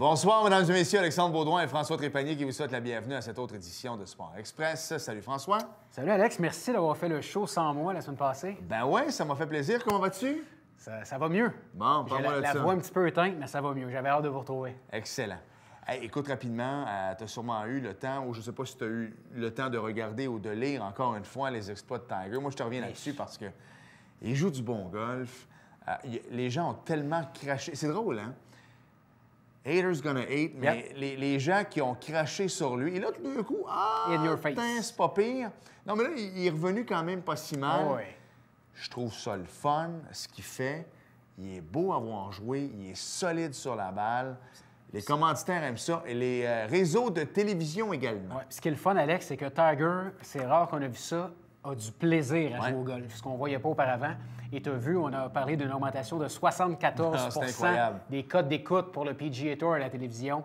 Bonsoir, mesdames et messieurs. Alexandre Baudouin et François Trépanier qui vous souhaitent la bienvenue à cette autre édition de Sport Express. Salut François. Salut Alex, merci d'avoir fait le show sans moi la semaine passée. Ben ouais, ça m'a fait plaisir. Comment vas-tu? Ça va mieux. Bon, J'ai parle-moi de ça. la voix un petit peu éteinte, mais ça va mieux. J'avais hâte de vous retrouver. Excellent. Hey, écoute rapidement, tu as sûrement eu le temps, ou je ne sais pas si tu as eu le temps de regarder ou de lire encore une fois les exploits de Tiger. Moi, je te reviens là-dessus parce que il joue du bon golf. Les gens ont tellement craché. C'est drôle, hein? Haters gonna hate, mais les gens qui ont craché sur lui, et là, tout d'un coup, in your face. c'est pas pire. Non, mais là, il est revenu quand même pas si mal. Oh, oui. Je trouve ça le fun, ce qu'il fait. Il est beau à voir jouer, il est solide sur la balle. Les commanditaires aiment ça, et les réseaux de télévision également. Ouais. Ce qui est le fun, Alex, c'est que Tiger, c'est rare qu'on a vu ça, a du plaisir à jouer au golf, ce qu'on ne voyait pas auparavant. Et tu as vu, on a parlé d'une augmentation de 74 des codes d'écoute pour le PGA Tour à la télévision.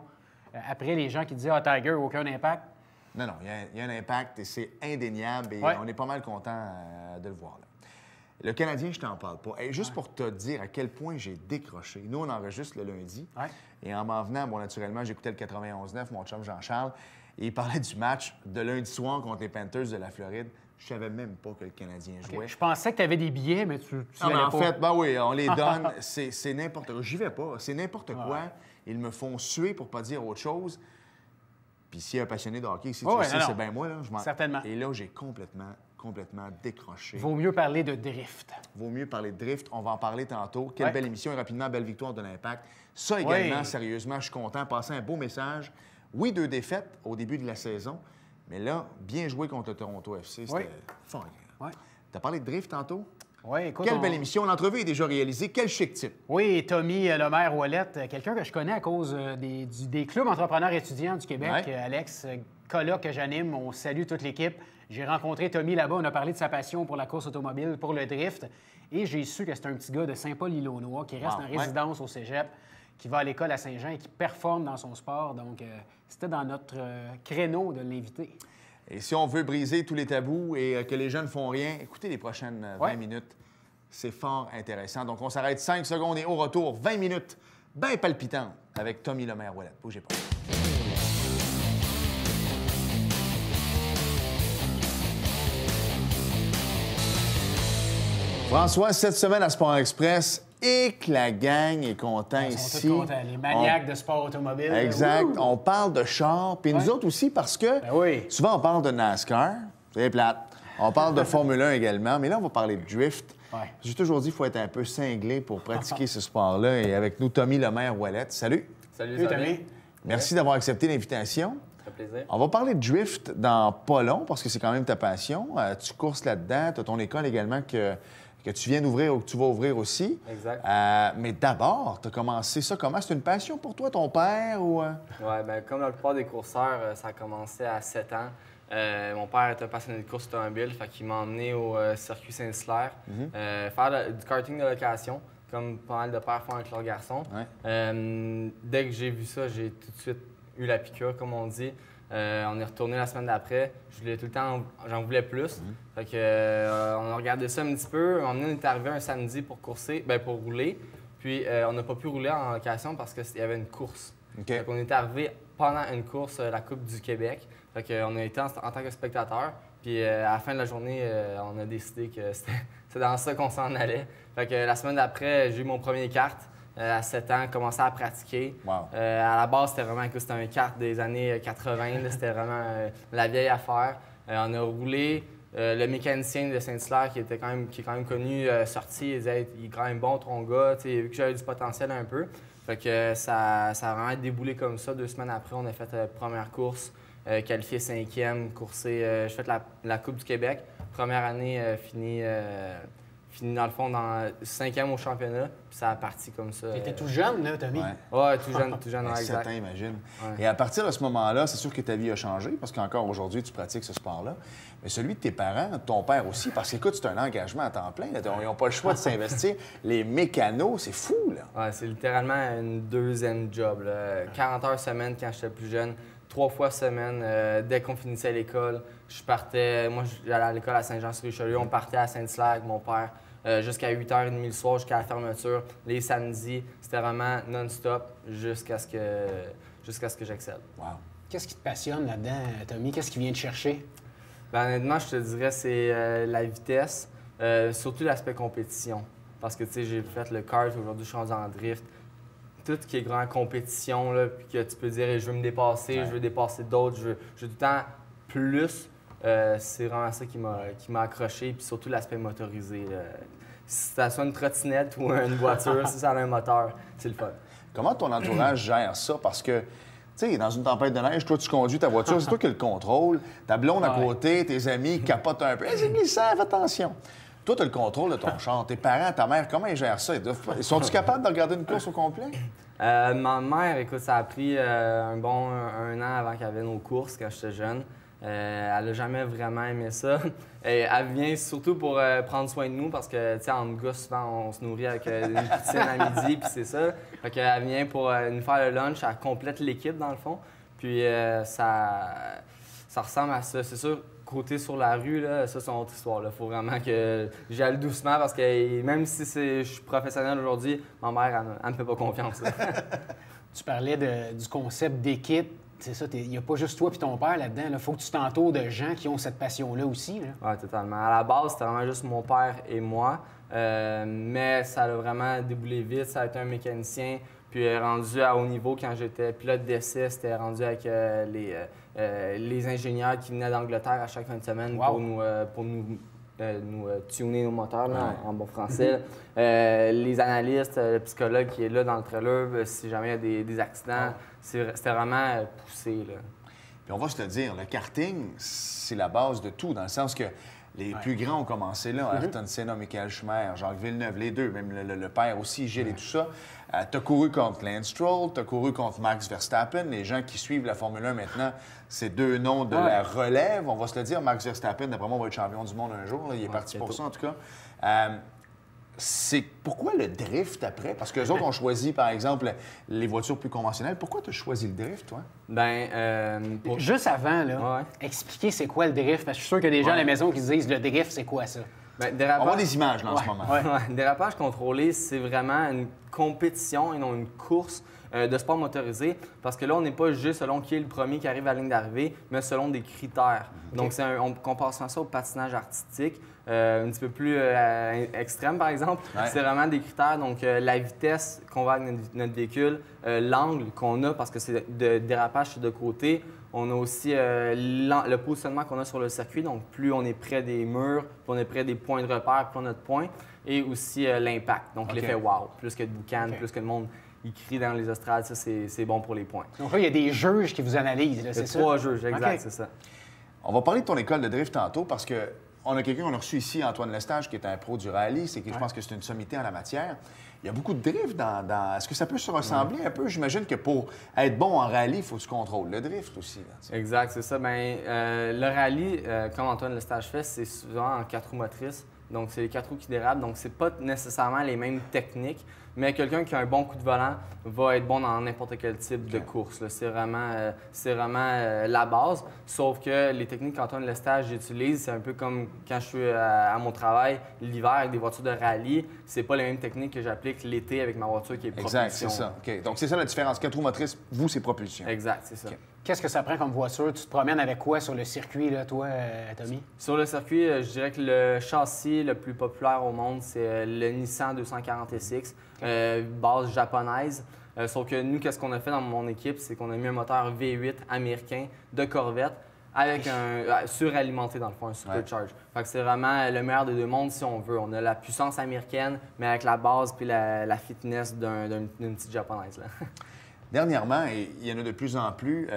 Après, les gens qui disaient « Ah, Tiger, aucun impact ». Non, il y a un impact et c'est indéniable et on est pas mal content de le voir. Là. Le Canadien, je t'en parle pas. Et juste pour te dire à quel point j'ai décroché. Nous, on enregistre le lundi. Et en m'en venant, bon, naturellement, j'écoutais le 91.9, mon chum Jean-Charles, et il parlait du match de lundi soir contre les Panthers de la Floride. Je savais même pas que le Canadien jouait. Okay. Je pensais que tu avais des billets, mais tu non, mais pas. En fait, ben oui, on les donne. C'est n'importe quoi. J'y vais pas. C'est n'importe quoi. Ils me font suer pour pas dire autre chose. Puis s'il y a un passionné de hockey, si tu le sais, c'est bien moi. Là, certainement. Et là, j'ai complètement décroché. Vaut mieux parler de drift. Vaut mieux parler de drift. On va en parler tantôt. Quelle belle émission et rapidement, belle victoire de l'Impact. Ça également, sérieusement, je suis content. Passer un beau message. Oui, 2 défaites au début de la saison. Mais là, bien joué contre le Toronto FC. C'était fort. Tu as parlé de drift tantôt? Oui, écoute. Quelle belle émission. L'entrevue est déjà réalisée. Quel chic type. Oui, Tommy Lemaire-Ouellette, quelqu'un que je connais à cause des clubs entrepreneurs étudiants du Québec. Alex, colloque que j'anime, on salue toute l'équipe. J'ai rencontré Tommy là-bas, on a parlé de sa passion pour la course automobile, pour le drift. Et j'ai su que c'est un petit gars de Saint-Paul-Illinois qui reste en résidence au cégep, qui va à l'école à Saint-Jean et qui performe dans son sport. Donc, c'était dans notre créneau de l'inviter. Et si on veut briser tous les tabous et que les jeunes ne font rien, écoutez les prochaines 20 minutes. C'est fort intéressant. Donc, on s'arrête 5 secondes et au retour, 20 minutes bien palpitantes avec Tommy Lemaire-Ouellette. Bougez pas. François, cette semaine à Sport Express, et que la gang est content ici. Tous contents, les maniaques de sport automobile. Exact. On parle de char, puis nous autres aussi, parce que souvent, on parle de NASCAR. C'est plate. On parle de Formule 1 également, mais là, on va parler de drift. J'ai toujours dit qu'il faut être un peu cinglé pour pratiquer ce sport-là. Et avec nous, Tommy Lemaire-Ouellette. Salut. Salut, Tommy. Merci d'avoir accepté l'invitation. Ça fait plaisir. On va parler de drift dans pas long, parce que c'est quand même ta passion. Tu courses là-dedans. Tu as ton école également que tu viens d'ouvrir ou que tu vas ouvrir aussi. Exact. Mais d'abord, tu as commencé ça comment? C'est une passion pour toi, ton père? Ou... Oui, bien, comme la plupart des courseurs, ça a commencé à 7 ans. Mon père était passionné de course automobile, fait qu'il m'a emmené au circuit Saint-Hilaire faire du karting de location, comme pas mal de pères font avec leurs garçons. Dès que j'ai vu ça, j'ai tout de suite eu la piqûre, comme on dit. On est retourné la semaine d'après. Je voulais tout le temps, j'en voulais plus. Fait que, on a regardé ça un petit peu. On est arrivé un samedi pour pour rouler. Puis on n'a pas pu rouler en location parce qu'il y avait une course. Fait qu'on est arrivé pendant une course, la Coupe du Québec. Fait qu'on a été en tant que spectateur. Puis à la fin de la journée, on a décidé que c'était dans ça qu'on s'en allait. Fait que la semaine d'après, j'ai eu mon premier kart. À 7 ans, commencé à pratiquer. À la base, c'était un kart des années 80. C'était vraiment la vieille affaire. On a roulé. Le mécanicien de Saint-Hilaire, qui est quand même connu, sorti, il disait « Il est quand même bon, ton gars. » Vu que j'avais du potentiel un peu. Fait que ça a vraiment déboulé comme ça. 2 semaines après, on a fait la première course, qualifié 5e, coursé. J'ai fait la Coupe du Québec. Première année, fini dans le fond dans 5e au championnat, puis ça a parti comme ça. Tu étais tout jeune, là, Tommy? Oui, tout jeune, exact. 7 ans, imagine. Et à partir de ce moment-là, c'est sûr que ta vie a changé, parce qu'encore aujourd'hui, tu pratiques ce sport-là. Mais celui de tes parents, de ton père aussi, parce qu'écoute, c'est un engagement à temps plein. Là. Ils n'ont pas le choix de s'investir. Les mécanos, c'est fou, là. Oui, c'est littéralement une deuxième job. Là. 40 heures semaine quand j'étais plus jeune, 3 fois semaine, dès qu'on finissait l'école. Moi, j'allais à l'école à Saint-Jean-sur-Richelieu, on partait à Saint-Hilaire avec mon père. jusqu'à 8h30 le soir, jusqu'à la fermeture. Les samedis, c'était vraiment non-stop jusqu'à ce que j'excelle. Wow. Qu'est-ce qui te passionne là-dedans, Tommy? Qu'est-ce qui vient te chercher? Ben, honnêtement, je te dirais c'est la vitesse, surtout l'aspect compétition. Parce que tu sais, j'ai fait le kart, aujourd'hui je suis rendu en drift. Tout ce qui est grand compétition, là, puis que tu peux dire je veux me dépasser, je veux dépasser d'autres, je veux tout le temps plus, c'est vraiment ça qui m'a accroché, puis surtout l'aspect motorisé. Là. Si ça soit une trottinette ou une voiture, si ça a un moteur, c'est le fun. Comment ton entourage gère ça? Parce que, tu sais, dans une tempête de neige, toi, tu conduis ta voiture, c'est toi qui le contrôle. Ta blonde à côté, tes amis capotent un peu. Hey, c'est glissant, fais attention. Toi, tu as le contrôle de ton char. Tes parents, ta mère, comment ils gèrent ça? Ils sont-ils capables de regarder une course au complet? Ma mère, écoute, ça a pris un bon 1 an avant qu'elle vienne aux courses quand j'étais jeune. Elle n'a jamais vraiment aimé ça. Et elle vient surtout pour prendre soin de nous parce que, tu sais, en gars, souvent, on se nourrit avec une poutine à midi, puis c'est ça. Fait qu'elle vient pour nous faire le lunch, elle complète l'équipe, dans le fond. Puis ça ressemble à ça. C'est sûr, côté sur la rue, là, ça, c'est une autre histoire. Il faut vraiment que j'y aille doucement parce que même si je suis professionnel aujourd'hui, ma mère, elle ne me fait pas confiance. Tu parlais du concept d'équipe. C'est ça, il n'y a pas juste toi et ton père là-dedans. Il faut que tu t'entoures de gens qui ont cette passion-là aussi. Oui, totalement. À la base, c'était vraiment juste mon père et moi. Mais ça a vraiment déboulé vite. Ça a été un mécanicien. Puis rendu à haut niveau, quand j'étais pilote d'essai, c'était rendu avec les ingénieurs qui venaient d'Angleterre à chaque fin de semaine pour nous tuner nos moteurs là, en bon français. Les analystes, le psychologue qui est là dans le trailer, si jamais il y a des accidents, c'était vraiment poussé. Là. Puis on va se le dire, le karting, c'est la base de tout, dans le sens que les plus grands ont commencé là, Ayrton Senna, Michael Schumacher, Jacques Villeneuve, les deux, même le père aussi, Gilles et tout ça. Tu as couru contre Lance Stroll, tu as couru contre Max Verstappen. Les gens qui suivent la Formule 1 maintenant, c'est deux noms de la relève. On va se le dire, Max Verstappen, d'après moi, va être champion du monde un jour. Là. Il est parti pour ça, en tout cas. C'est pourquoi le drift après? Parce qu'eux autres ont choisi, par exemple, les voitures plus conventionnelles. Pourquoi tu as choisi le drift, toi? Juste avant, là, expliquer c'est quoi le drift. Parce que je suis sûr qu'il y a des gens à la maison qui se disent le drift, c'est quoi ça? On voit des images là, en ce moment. Dérapage contrôlé, c'est vraiment une compétition et non une course de sport motorisé. Parce que là, on n'est pas juste selon qui est le premier qui arrive à la ligne d'arrivée, mais selon des critères. Donc, on compare ça au patinage artistique. Un petit peu plus extrême, par exemple. C'est vraiment des critères. Donc, la vitesse qu'on va avec notre véhicule, l'angle qu'on a, parce que c'est de dérapage sur de côté. On a aussi le positionnement qu'on a sur le circuit. Donc, plus on est près des murs, plus on est près des points de repère, plus on a de points. Et aussi l'impact. Donc, l'effet wow. Plus que de boucan, plus que le monde il crie dans les estrades, ça, c'est bon pour les points. Donc là, il y a des juges qui vous analysent, c'est ça? 3 juges, exact, c'est ça. On va parler de ton école de drift tantôt parce que on a quelqu'un qu'on a reçu ici, Antoine Lestage, qui est un pro du rallye. Je pense que c'est une sommité en la matière. Il y a beaucoup de drift dans... Est-ce que ça peut se ressembler un peu? J'imagine que pour être bon en rallye, il faut que tu contrôles le drift aussi. Là, exact, c'est ça. Bien, le rallye, comme Antoine Lestage fait, c'est souvent en 4 roues motrices. Donc, c'est les 4 roues qui dérapent. Donc, c'est pas nécessairement les mêmes techniques. Mais quelqu'un qui a un bon coup de volant va être bon dans n'importe quel type de course. Là. C'est vraiment la base. Sauf que les techniques qu'Antoine Lestage utilise, c'est un peu comme quand je suis à mon travail l'hiver avec des voitures de rallye. C'est pas les mêmes techniques que j'applique l'été avec ma voiture qui est propulsion. Exact, c'est ça. Okay. Donc, c'est ça la différence. 4 roues motrices, vous, c'est propulsion. Exact, c'est ça. Qu'est-ce que ça prend comme voiture? Tu te promènes avec quoi sur le circuit, là, toi, Tommy? Sur le circuit, je dirais que le châssis le plus populaire au monde, c'est le Nissan 240 SX, base japonaise. Sauf que nous, qu'est-ce qu'on a fait dans mon équipe, c'est qu'on a mis un moteur V8 américain de Corvette avec un suralimenté, dans le fond, un supercharge. Fait que c'est vraiment le meilleur des deux mondes si on veut. On a la puissance américaine, mais avec la base puis la fitness d'une petite japonaise. Là. Dernièrement, et il y en a de plus en plus,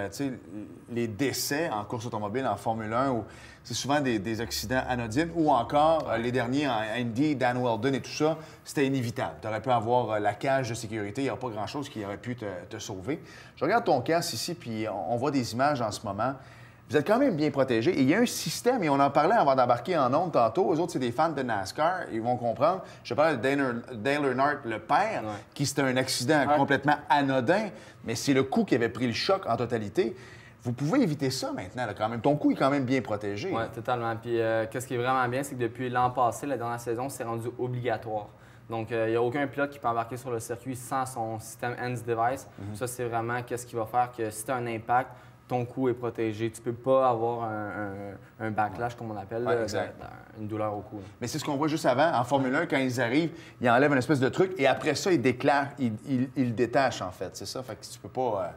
les décès en course automobile, en Formule 1, où c'est souvent des accidents anodines, ou encore les derniers en Indy, Dan Wheldon et tout ça, c'était inévitable. Tu aurais pu avoir la cage de sécurité, il n'y a pas grand-chose qui aurait pu te sauver. Je regarde ton casque ici, puis on voit des images en ce moment. Vous êtes quand même bien protégé. Et il y a un système, et on en parlait avant d'embarquer en ondes tantôt. Eux autres, c'est des fans de NASCAR. Ils vont comprendre. Je parle de Dale Earnhardt, le père, qui c'était un accident complètement anodin, mais c'est le coup qui avait pris le choc en totalité. Vous pouvez éviter ça maintenant, là, quand même. Ton cou est quand même bien protégé. Oui, totalement. Puis, qu'est-ce qui est vraiment bien, c'est que depuis l'an passé, la dernière saison, c'est rendu obligatoire. Donc, il n'y a aucun pilote qui peut embarquer sur le circuit sans son système HANS device. Ça, c'est vraiment qu'est-ce qui va faire que si tu as un impact, ton cou est protégé. Tu ne peux pas avoir un backlash, comme on appelle, une douleur au cou. Là. Mais c'est ce qu'on voit juste avant. En Formule 1, quand ils arrivent, ils enlèvent une espèce de truc et après ça, ils déclarent, ils le détachent, en fait. C'est ça? Fait que tu peux pas...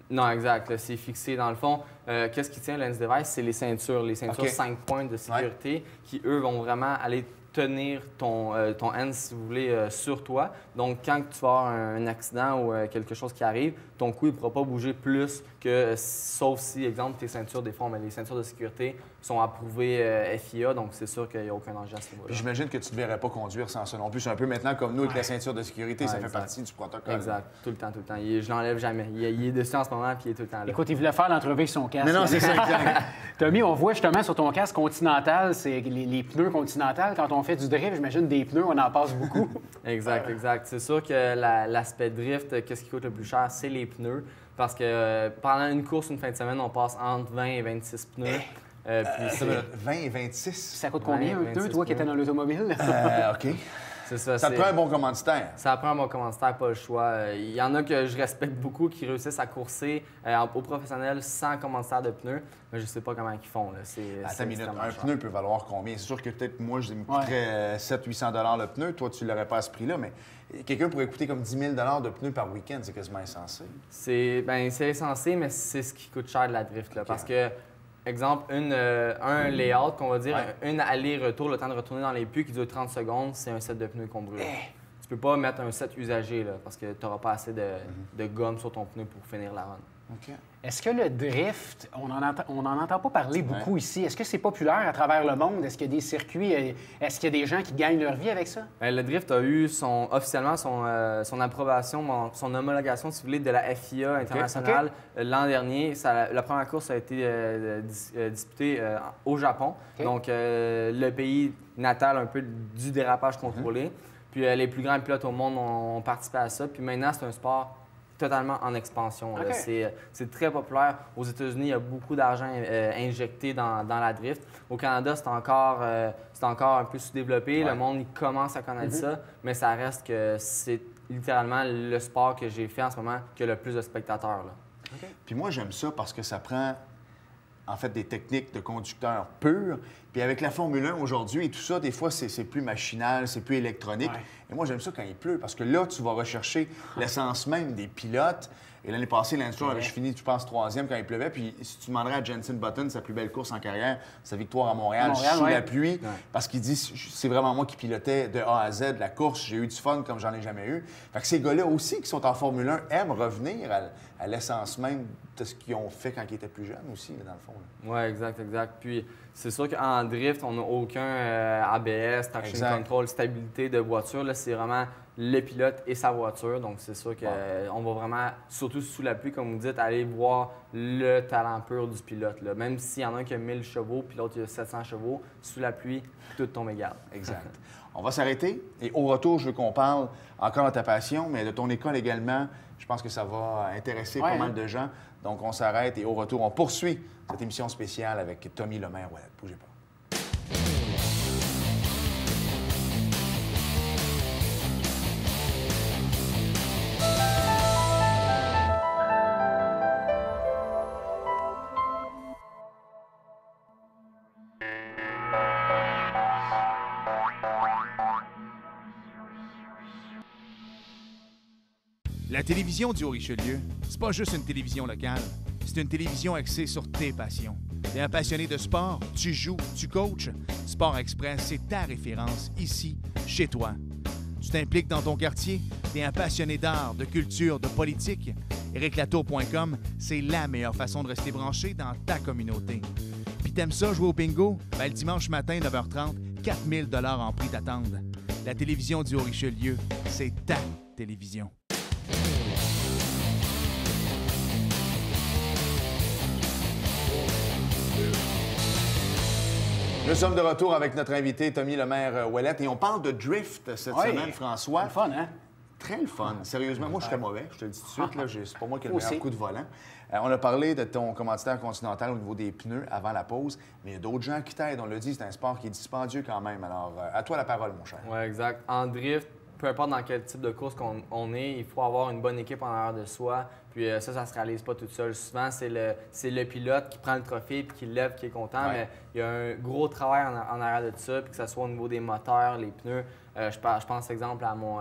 Non, exact. C'est fixé. Dans le fond, qu'est-ce qui tient le HANS device? C'est les ceintures. Les ceintures 5 points de sécurité qui, eux, vont vraiment aller tenir ton HANS, si vous voulez, sur toi. Donc, quand tu vas avoir un accident ou quelque chose qui arrive, ton cou ne pourra pas bouger plus que, sauf si, exemple, tes ceintures, des fois, mais les ceintures de sécurité sont approuvées FIA, donc c'est sûr qu'il n'y a aucun danger à ce niveau-là. J'imagine que tu ne devrais pas conduire sans ça non plus. C'est un peu maintenant comme nous avec la ceinture de sécurité, ça fait partie du protocole. Exact, tout le temps, tout le temps. Je l'enlève jamais. Il est dessus en ce moment, puis il est tout le temps là. Écoute, il voulait faire l'entrevue avec son casque. Mais non, c'est ça, exact. Tommy, on voit justement sur ton casque Continental, c'est les pneus Continental. Quand on fait du drift, j'imagine des pneus, on en passe beaucoup. Exact, exact. C'est sûr que l'aspect drift, qu'est-ce qui coûte le plus cher, c'est les pneus. Parce que pendant une course, une fin de semaine, on passe entre 20 et 26 pneus. Puis 20 et 26? Ça coûte combien, un pneu, toi, qui étais dans l'automobile? OK. C'est ça. Ça te prend un bon commanditaire. Ça prend un bon commanditaire, pas le choix. Il y en a que je respecte beaucoup qui réussissent à courser au professionnel sans commanditaire de pneus, mais je sais pas comment ils font. Là. Attends une minute, un pneu peut valoir combien? C'est sûr que peut-être moi, je me coûterais 700-800 le pneu. Toi, tu l'aurais pas à ce prix-là, mais quelqu'un pourrait coûter comme 10 000 de pneus par week-end. C'est quasiment insensé. C'est insensé, mais c'est ce qui coûte cher de la drift. Là, parce que exemple, un layout qu'on va dire, un aller-retour, le temps de retourner dans les puits qui dure 30 secondes, c'est un set de pneus qu'on brûle. Tu peux pas mettre un set usagé là, parce que tu n'auras pas assez de gomme sur ton pneu pour finir la run. OK. Est-ce que le drift, on n'en entend pas parler beaucoup ici. Est-ce que c'est populaire à travers le monde? Est-ce qu'il y a des circuits? Est-ce qu'il y a des gens qui gagnent leur vie avec ça? Bien, le drift a eu officiellement son approbation, son homologation, si vous voulez, de la FIA internationale l'an dernier. La première course a été disputée au Japon, donc le pays natal un peu du dérapage contrôlé. Puis les plus grands pilotes au monde ont participé à ça. Puis maintenant, c'est un sport totalement en expansion. C'est très populaire. Aux États-Unis, il y a beaucoup d'argent injecté dans la drift. Au Canada, c'est encore un peu sous-développé. Le monde il commence à connaître ça, mais ça reste que c'est littéralement le sport que j'ai fait en ce moment qui a le plus de spectateurs. Là. Puis moi, j'aime ça parce que ça prend en fait des techniques de conducteur purs. Puis avec la Formule 1 aujourd'hui et tout ça, des fois, c'est plus machinal, c'est plus électronique. Et moi, j'aime ça quand il pleut parce que là, tu vas rechercher l'essence même des pilotes. Et l'année passée, Lance Stroll avait fini, je pense, 3e quand il pleuvait. Puis si tu demanderais à Jenson Button sa plus belle course en carrière, sa victoire à Montréal sous la pluie, parce qu'il dit c'est vraiment moi qui pilotais de A à Z la course. J'ai eu du fun comme j'en ai jamais eu. Fait que ces gars-là aussi qui sont en Formule 1 aiment revenir à l'essence même de ce qu'ils ont fait quand ils étaient plus jeunes aussi, là, dans le fond. Oui, exact. Puis c'est sûr qu'en drift, on n'a aucun ABS, traction control, stabilité de voiture. Là, c'est vraiment le pilote et sa voiture. Donc, c'est sûr qu'on va vraiment, surtout sous la pluie, comme vous dites, aller voir le talent pur du pilote. Là. Même s'il y en a un qui a 1000 chevaux puis l'autre qui a 700 chevaux, sous la pluie, tout tombe égal. Exact. On va s'arrêter. Et au retour, je veux qu'on parle encore de ta passion, mais de ton école également. Je pense que ça va intéresser pas mal de gens. Donc, on s'arrête et au retour, on poursuit cette émission spéciale avec Tommy Lemaire-Ouellet. Bougez pas. La télévision du Haut-Richelieu, c'est pas juste une télévision locale, c'est une télévision axée sur tes passions. T'es un passionné de sport, tu joues, tu coaches, Sport Express, c'est ta référence ici, chez toi. Tu t'impliques dans ton quartier, t'es un passionné d'art, de culture, de politique. ericlatour.com, c'est la meilleure façon de rester branché dans ta communauté. Puis t'aimes ça jouer au bingo? Ben, le dimanche matin, 9h30, 4 000 $ en prix t'attendent. La télévision du Haut-Richelieu, c'est ta télévision. Nous sommes de retour avec notre invité Tommy Lemaire-Ouellet et on parle de drift cette semaine, François. C'est fun, hein? Très le fun. Sérieusement, moi, je serais mauvais, je te le dis tout de suite. C'est pas moi qui ai le meilleur coup de volant. On a parlé de ton commanditaire Continental au niveau des pneus avant la pause, mais il y a d'autres gens qui t'aident. On l'a dit, c'est un sport qui est dispendieux quand même. Alors, à toi la parole, mon cher. Oui, exact. En drift, peu importe dans quel type de course qu'on est, il faut avoir une bonne équipe en arrière de soi. Puis ça se réalise pas tout seul. Souvent, c'est le pilote qui prend le trophée puis qui le lève, qui est content. Mais il y a un gros travail en arrière de ça, puis que ce soit au niveau des moteurs, les pneus. Je pense, exemple, à mon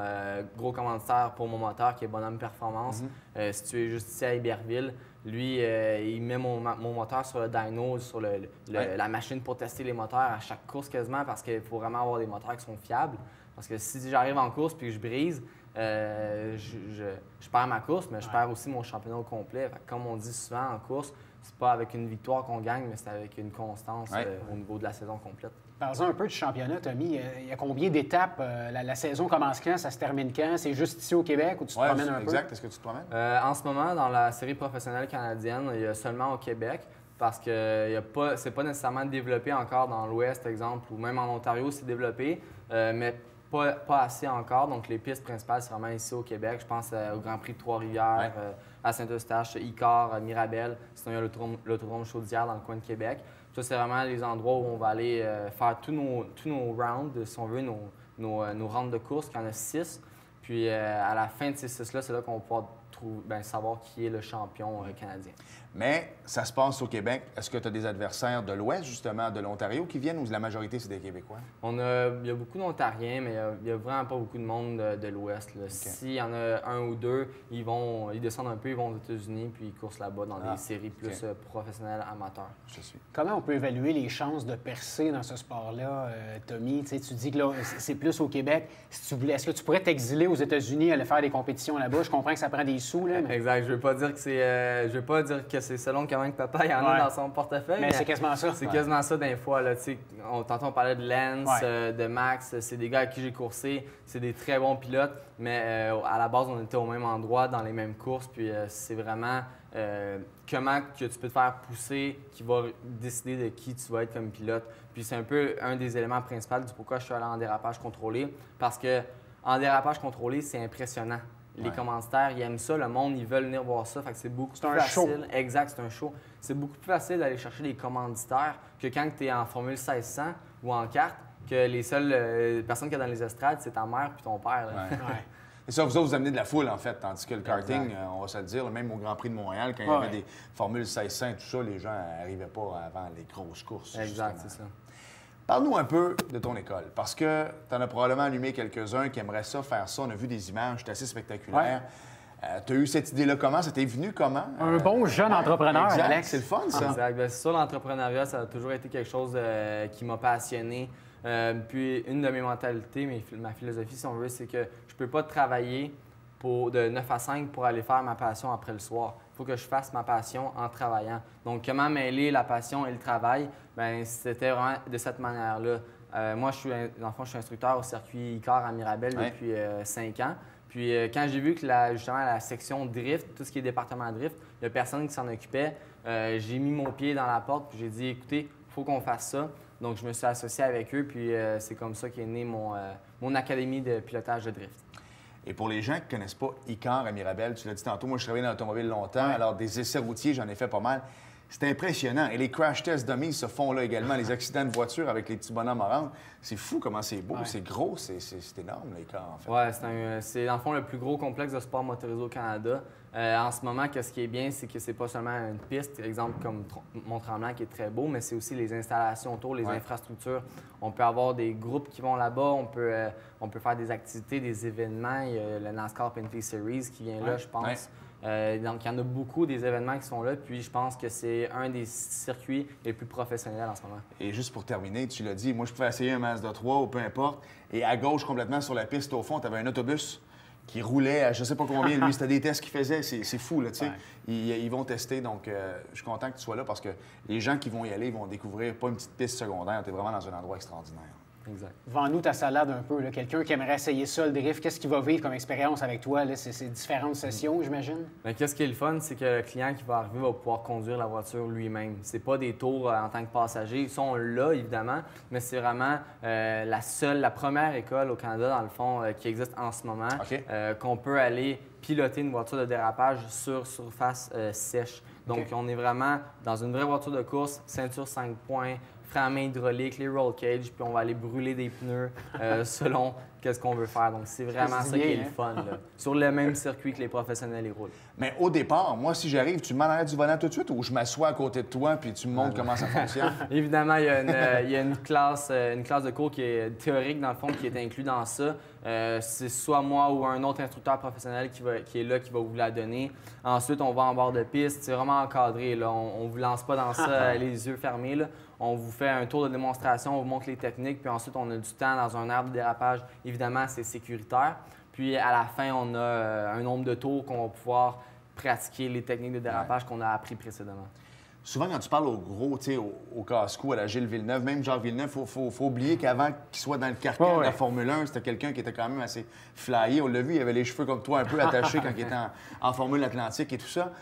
gros commanditaire pour mon moteur, qui est Bonhomme Performance. Situé juste ici à Iberville. Lui, il met mon moteur sur le dyno, sur la machine pour tester les moteurs à chaque course quasiment, parce qu'il faut vraiment avoir des moteurs qui sont fiables. Parce que si j'arrive en course puis que je brise, je perds ma course, mais je perds aussi mon championnat au complet. Fait que comme on dit souvent en course, c'est pas avec une victoire qu'on gagne, mais c'est avec une constance au niveau de la saison complète. Parlons un peu du championnat, Tommy. Il y a combien d'étapes? La saison commence quand? Ça se termine quand? C'est juste ici au Québec ou tu te promènes un peu? Exact. Est-ce que tu te promènes? En ce moment, dans la série professionnelle canadienne, il y a seulement au Québec parce que c'est pas nécessairement développé encore dans l'Ouest, exemple, ou même en Ontario, c'est développé, mais pas assez encore. Donc, les pistes principales, c'est vraiment ici au Québec. Je pense au Grand Prix de Trois-Rivières, à Saint-Eustache, Icare, Mirabel. Sinon, il y a l'autodrome Chaudière dans le coin de Québec. Ça, c'est vraiment les endroits où on va aller faire tous nos rounds, si on veut, nos rounds de course, qu'il y en a 6. Puis à la fin de ces 6-là, c'est là qu'on va pouvoir savoir qui est le champion canadien. Mais ça se passe au Québec. Est-ce que tu as des adversaires de l'Ouest, justement, de l'Ontario, qui viennent ou la majorité, c'est des Québécois? Il y a beaucoup d'Ontariens, mais il n'y a vraiment pas beaucoup de monde de l'Ouest. Okay. S'il y en a un ou deux, ils descendent un peu, ils vont aux États-Unis, puis ils coursent là-bas dans des séries plus professionnelles, amateurs. Je suis. Comment on peut évaluer les chances de percer dans ce sport-là, Tommy? Tu dis que là, c'est plus au Québec. Si tu voulais, est-ce que tu pourrais t'exiler aux États-Unis, aller faire des compétitions là-bas? Je comprends que ça prend des sous, là. Mais... Exact. Je ne veux pas dire que c'est selon comment que papa il en a dans son portefeuille. Mais c'est quasiment ça. C'est quasiment ça d'un fois. Là, tantôt, on parlait de Lance, de Max. C'est des gars avec qui j'ai coursé. C'est des très bons pilotes. Mais à la base, on était au même endroit, dans les mêmes courses. Puis c'est vraiment comment que tu peux te faire pousser qui va décider de qui tu vas être comme pilote. Puis c'est un peu un des éléments principaux du pourquoi je suis allé en dérapage contrôlé. Parce que en dérapage contrôlé, c'est impressionnant. Les commanditaires, ils aiment ça, le monde, ils veulent venir voir ça. Fait que c'est beaucoup plus facile. Show. Exact, c'est un show. C'est beaucoup plus facile d'aller chercher des commanditaires que quand tu es en Formule 1600 ou en kart, que les seules personnes qu'il y a dans les estrades, c'est ta mère puis ton père. Et ça, vous autres, vous amenez de la foule, en fait, tandis que le karting, on va se le dire, même au Grand Prix de Montréal, quand il y avait des Formules 1600 et tout ça, les gens n'arrivaient pas avant les grosses courses. Exact, c'est ça. Parle-nous un peu de ton école, parce que tu en as probablement allumé quelques-uns qui aimeraient faire ça. On a vu des images, c'est assez spectaculaire. Tu as eu cette idée-là comment? Ça t'est venu comment? Un bon jeune entrepreneur, exact. Alex. C'est le fun, ça. Exact. Bien, c'est ça, l'entrepreneuriat, ça a toujours été quelque chose qui m'a passionné. Puis une de mes mentalités, ma philosophie, si on veut, c'est que je peux pas travailler de 9 à 5 pour aller faire ma passion après le soir. Il faut que je fasse ma passion en travaillant. Donc, comment mêler la passion et le travail? Bien, c'était vraiment de cette manière-là. Moi, je suis instructeur au circuit Icare à Mirabel depuis 5 ans. Puis, quand j'ai vu que justement la section drift, tout ce qui est département drift, il n'y a personne qui s'en occupait, j'ai mis mon pied dans la porte puis j'ai dit, écoutez, il faut qu'on fasse ça. Donc, je me suis associé avec eux, puis c'est comme ça qu'est née mon académie de pilotage de drift. Et pour les gens qui ne connaissent pas Icare à Mirabel, tu l'as dit tantôt, moi je travaillais dans l'automobile longtemps, alors des essais routiers, j'en ai fait pas mal. C'est impressionnant. Et les crash tests dummies se font là également, les accidents de voiture avec les petits bonhommes orange. C'est fou comment c'est beau, c'est gros, c'est énorme, l'Icare, en fait. Oui, c'est dans le fond le plus gros complexe de sport motorisé au Canada. En ce moment, ce qui est bien, c'est que c'est pas seulement une piste, exemple comme Mont-Tremblant qui est très beau, mais c'est aussi les installations autour, les infrastructures. On peut avoir des groupes qui vont là-bas, on peut faire des activités, des événements. Il y a le NASCAR Pinty Series qui vient là, je pense. Donc, il y en a beaucoup des événements qui sont là, puis je pense que c'est un des circuits les plus professionnels en ce moment. Et juste pour terminer, tu l'as dit, moi je pouvais essayer un Mazda 3 ou peu importe, et à gauche, complètement sur la piste, au fond, tu avais un autobus qui roulait à je sais pas combien. Lui, c'était des tests qu'il faisait. C'est fou, là, tu sais. Ils vont tester, donc je suis content que tu sois là parce que les gens qui vont y aller vont découvrir pas une petite piste secondaire. Tu es vraiment dans un endroit extraordinaire. Exact. Vends-nous ta salade un peu. Quelqu'un qui aimerait essayer ça, le drift, qu'est-ce qu'il va vivre comme expérience avec toi? C'est différentes sessions, j'imagine? Bien, qu'est-ce qui est le fun, c'est que le client qui va arriver va pouvoir conduire la voiture lui-même. C'est pas des tours en tant que passager. Ça, on l'a, évidemment, mais c'est vraiment la première école au Canada, dans le fond, qui existe en ce moment, qu'on peut aller piloter une voiture de dérapage sur surface sèche. Donc, on est vraiment dans une vraie voiture de course, ceinture 5 points, frein à main hydraulique, les roll cage, puis on va aller brûler des pneus selon qu'est-ce qu'on veut faire. Donc, c'est vraiment ça qui est le fun, là. Sur le même circuit que les professionnels y roulent. Mais au départ, moi, si j'arrive, tu me mets en arrière du volant tout de suite ou je m'assois à côté de toi puis tu me montres comment ça fonctionne? Évidemment, il y a une classe de cours qui est théorique, dans le fond, qui est inclus dans ça. C'est soit moi ou un autre instructeur professionnel qui est là, qui va vous la donner. Ensuite, on va en bord de piste. C'est vraiment encadré, là. On ne vous lance pas dans ça les yeux fermés, là. On vous fait un tour de démonstration, on vous montre les techniques, puis ensuite, on a du temps dans un aire de dérapage. Évidemment, c'est sécuritaire. Puis, à la fin, on a un nombre de tours qu'on va pouvoir pratiquer les techniques de dérapage qu'on a appris précédemment. Souvent, quand tu parles au gros, tu sais, au casse-cou, à la Gilles Villeneuve, même Jacques Villeneuve, il faut oublier qu'avant qu'il soit dans le carcan de la Formule 1, c'était quelqu'un qui était quand même assez flyé. On l'a vu, il avait les cheveux comme toi un peu attachés quand il était en Formule Atlantique et tout ça.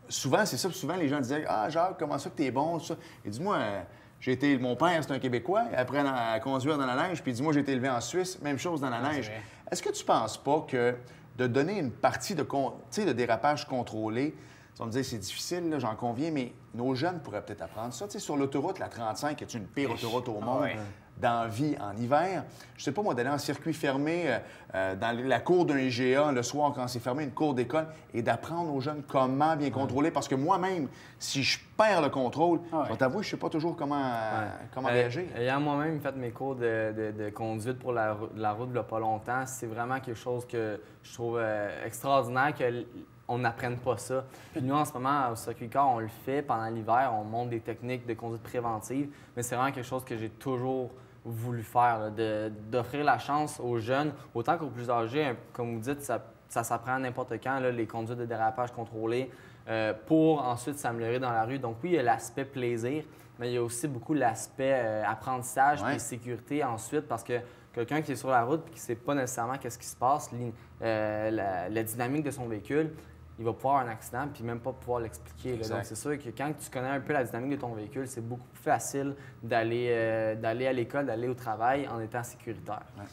Souvent, c'est ça. Souvent, les gens disaient « Ah, Jacques, comment ça que t'es bon? » tout ça. Et dis-moi, mon père, c'est un Québécois, il apprend à conduire dans la neige, puis dis-moi, j'ai été élevé en Suisse, même chose dans la neige. Est-ce que tu penses pas que de donner une partie de dérapage contrôlé, on me disait c'est difficile, j'en conviens, mais nos jeunes pourraient peut-être apprendre ça. Tu sais, sur l'autoroute, la 35, qui est une pire autoroute au monde, dans la vie en hiver. Je sais pas, moi, d'aller en circuit fermé, dans la cour d'un IGA le soir quand c'est fermé, une cour d'école, et d'apprendre aux jeunes comment bien contrôler. Parce que moi-même, si je perds le contrôle, je vais t'avouer, je sais pas toujours comment réagir. Ayant moi-même fait mes cours de conduite pour la route il n'y a pas longtemps, c'est vraiment quelque chose que je trouve extraordinaire qu'on n'apprenne pas ça. Puis nous, en ce moment, au circuit car, on le fait pendant l'hiver, on montre des techniques de conduite préventive, mais c'est vraiment quelque chose que j'ai toujours voulu faire, d'offrir la chance aux jeunes, autant qu'aux plus âgés. Comme vous dites, ça s'apprend à n'importe quand, là, les conduites de dérapage contrôlées, pour ensuite s'améliorer dans la rue. Donc oui, il y a l'aspect plaisir, mais il y a aussi beaucoup l'aspect apprentissage et sécurité ensuite, parce que quelqu'un qui est sur la route et qui ne sait pas nécessairement qu'est-ce qui se passe, la dynamique de son véhicule, il va pouvoir avoir un accident puis même pas pouvoir l'expliquer. Donc, c'est sûr que quand tu connais un peu la dynamique de ton véhicule, c'est beaucoup plus facile d'aller à l'école, d'aller au travail en étant sécuritaire. Ouais.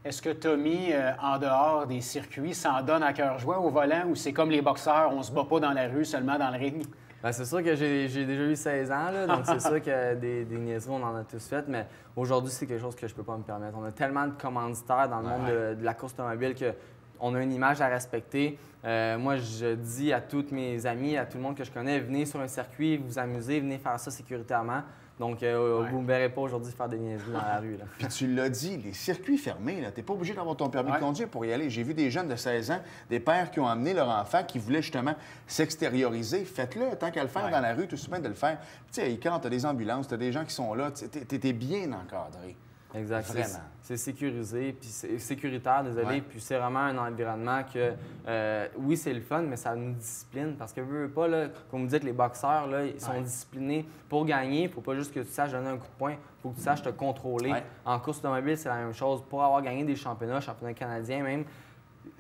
Est-ce que Tommy, en dehors des circuits, s'en donne à cœur joie au volant ou c'est comme les boxeurs, on se bat pas dans la rue, seulement dans le ring? Bien, c'est sûr que j'ai déjà eu 16 ans, là, donc c'est sûr que des niaiseries, on en a tous fait, mais aujourd'hui, c'est quelque chose que je peux pas me permettre. On a tellement de commanditaires dans le monde de la course automobile qu'on a une image à respecter. Moi, je dis à tous mes amis, à tout le monde que je connais, venez sur un circuit, vous amusez, venez faire ça sécuritairement. Donc, vous ne me verrez pas aujourd'hui faire des niaiseries dans la rue. Là. Puis tu l'as dit, les circuits fermés, tu n'es pas obligé d'avoir ton permis de conduire pour y aller. J'ai vu des jeunes de 16 ans, des pères qui ont amené leur enfant, qui voulaient justement s'extérioriser. Faites-le, tant qu'à le faire dans la rue, tout de suite de le faire. Tu sais, quand tu as des ambulances, tu as des gens qui sont là, tu es bien encadré. Exact. Vraiment. C'est sécurisé, puis c'est sécuritaire, désolé. Puis c'est vraiment un environnement que, oui, c'est le fun, mais ça nous discipline. Parce que, veux pas, là, comme vous dites, les boxeurs, là, ils sont disciplinés pour gagner. Il ne faut pas juste que tu saches donner un coup de poing, il faut que tu saches te contrôler. En course automobile, c'est la même chose. Pour avoir gagné des championnats canadiens même,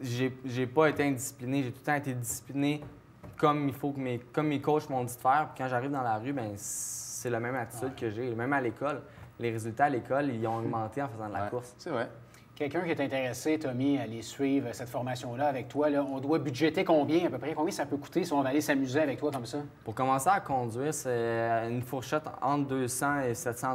j'ai pas été indiscipliné. J'ai tout le temps été discipliné comme il faut comme mes coachs m'ont dit de faire. Puis quand j'arrive dans la rue, ben c'est la même attitude que j'ai, même à l'école. Les résultats à l'école, ils ont augmenté en faisant de la course. C'est vrai. Quelqu'un qui est intéressé, Tommy, à aller suivre cette formation-là avec toi, là, on doit budgéter combien à peu près? Combien ça peut coûter si on va aller s'amuser avec toi comme ça? Pour commencer à conduire, c'est une fourchette entre 200 et 700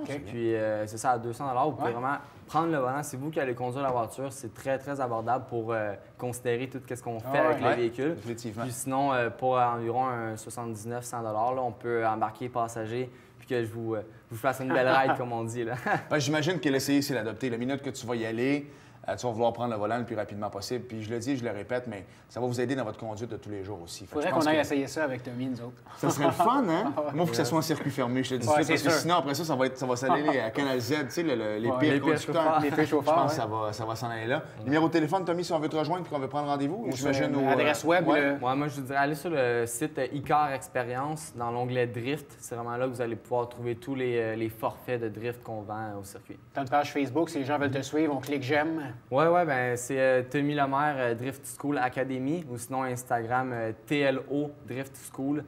$. Puis c'est ça, à 200 $, vous pouvez vraiment prendre le volant. C'est vous qui allez conduire la voiture. C'est très, très abordable pour considérer tout ce qu'on fait avec le véhicule. Effectivement. Puis sinon, pour environ un 79 100 $, là, on peut embarquer passagers puis que je vous fasse une belle ride, comme on dit. Là. J'imagine que l'essayer, c'est l'adopter. La minute que tu vas y aller, tu vas vouloir prendre le volant le plus rapidement possible. Puis je le dis, je le répète, mais ça va vous aider dans votre conduite de tous les jours aussi. Il faudrait qu'on aille essayer ça avec Tommy, nous autres. Ça serait le fun, hein? Moi, il faut que ça soit en circuit fermé, je te dis ça, parce que sinon, après ça, ça va s'aller à Canal Z, tu sais, les pires conducteurs. Les pires chauffeurs. Je pense que ça va s'en aller là. Numéro de téléphone, Tommy, si on veut te rejoindre et qu'on veut prendre rendez-vous, j'imagine. Adresse web. Moi, je vous dirais, allez sur le site Icar Expérience, dans l'onglet Drift. C'est vraiment là que vous allez pouvoir trouver tous les forfaits de drift qu'on vend au circuit. Tu as une page Facebook, si les gens veulent te suivre, on clique j'aime. Oui, ben c'est Tommy Lemaire Drift School Academy ou sinon Instagram TLO Drift School.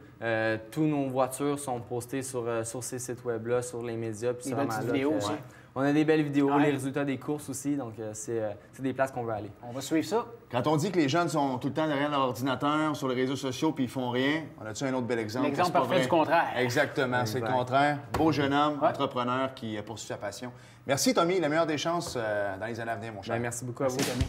Tous nos voitures sont postées sur ces sites web-là, sur les médias. Des belles vidéos aussi. On a des belles vidéos, les résultats des courses aussi, donc c'est des places qu'on veut aller. On va suivre ça. Quand on dit que les jeunes sont tout le temps derrière leur ordinateur, sur les réseaux sociaux, puis ils font rien, on a-tu un autre bel exemple? L'exemple parfait du contraire. Exactement, c'est le contraire. Beau jeune homme, entrepreneur qui poursuit sa passion. Merci, Tommy. La meilleure des chances dans les années à venir, mon cher. Merci beaucoup à vous. Tommy.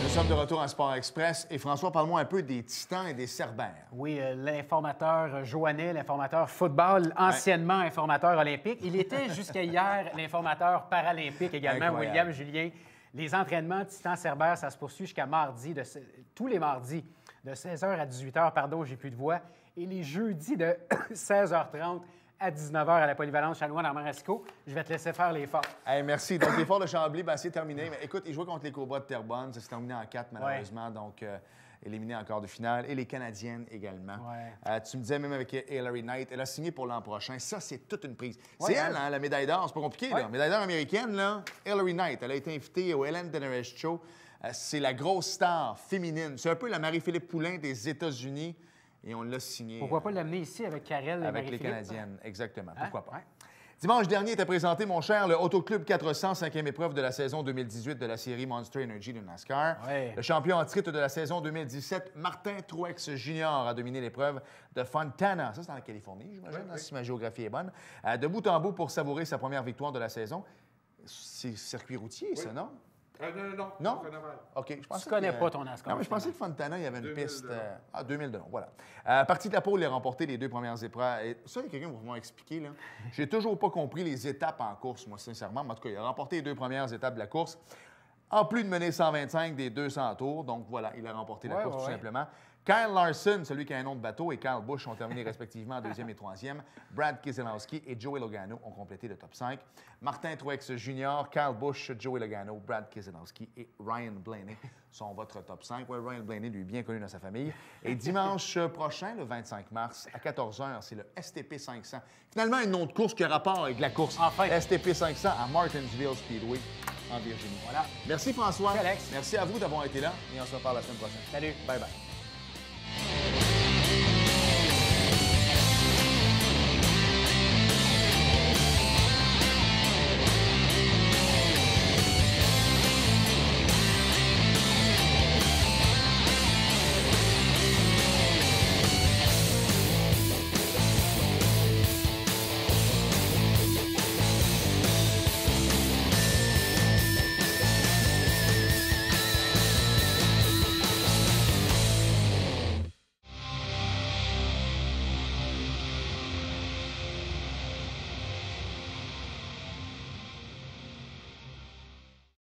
Nous sommes de retour en Sport Express. Et François, parle-moi un peu des Titans et des Cerbères. Oui, l'informateur Joannet, l'informateur football, anciennement informateur olympique. Il était jusqu'à hier l'informateur paralympique également, incroyable. William Julien. Les entraînements Titans-Cerbères, ça se poursuit jusqu'à mardi, tous les mardis, de 16h à 18h, pardon, j'ai plus de voix, et les jeudis de 16h30 à 19h à la polyvalence Chanoine-Armand-Racicot. Je vais te laisser faire l'effort. Hey, merci. Donc, l'effort de Chambly, c'est terminé. Mais écoute, ils jouaient contre les Cobras de Terrebonne. Ça s'est terminé en 4, malheureusement. Donc, éliminé en quart de finale. Et les Canadiennes également. Tu me disais même avec Hilary Knight, elle a signé pour l'an prochain. Ça, c'est toute une prise. C'est elle, hein, la médaille d'or. C'est pas compliqué, là. Médaille d'or américaine, là. Hilary Knight, elle a été invitée au Ellen DeGeneres Show. C'est la grosse star féminine. C'est un peu la Marie-Philippe Poulin des États-Unis. Et on l'a signé. Pourquoi pas l'amener ici avec Karel et avec les Canadiennes, exactement. Pourquoi pas? Ouais. Dimanche dernier était présenté, mon cher, le Autoclub 400, 5e épreuve de la saison 2018 de la série Monster Energy de NASCAR. Ouais. Le champion en titre de la saison 2017, Martin Truex Jr., a dominé l'épreuve de Fontana. Ça, c'est en Californie, j'imagine, si ma géographie est bonne. De bout en bout pour savourer sa première victoire de la saison. C'est circuit routier, ça, non? Non? OK. Je connais pas ton NASCAR. Non, mais je pensais que Fontana, il y avait une piste... 2000 $, voilà. Parti de la pole, il a remporté les 2 premières épreuves. Et ça, il y a quelqu'un qui va m'expliquer, là. J'ai toujours pas compris les étapes en course, moi, sincèrement. Mais en tout cas, il a remporté les 2 premières étapes de la course, en plus de mener 125 des 200 tours. Donc, voilà, il a remporté la course, tout simplement. Kyle Larson, celui qui a un nom de bateau, et Kyle Busch ont terminé respectivement en 2e et 3e. Brad Keselowski et Joey Logano ont complété le top 5. Martin Truex Jr., Kyle Busch, Joey Logano, Brad Keselowski et Ryan Blaney sont votre top 5. Oui, Ryan Blaney, lui, bien connu dans sa famille. Et dimanche prochain, le 25 mars, à 14h, c'est le STP 500. Finalement, un nom de course qui a rapport avec la course. Enfin. STP 500 à Martinsville Speedway, en Virginie. Voilà. Merci, François. Merci, Alex. Merci à vous d'avoir été là et on se reparle la semaine prochaine. Salut. Bye-bye.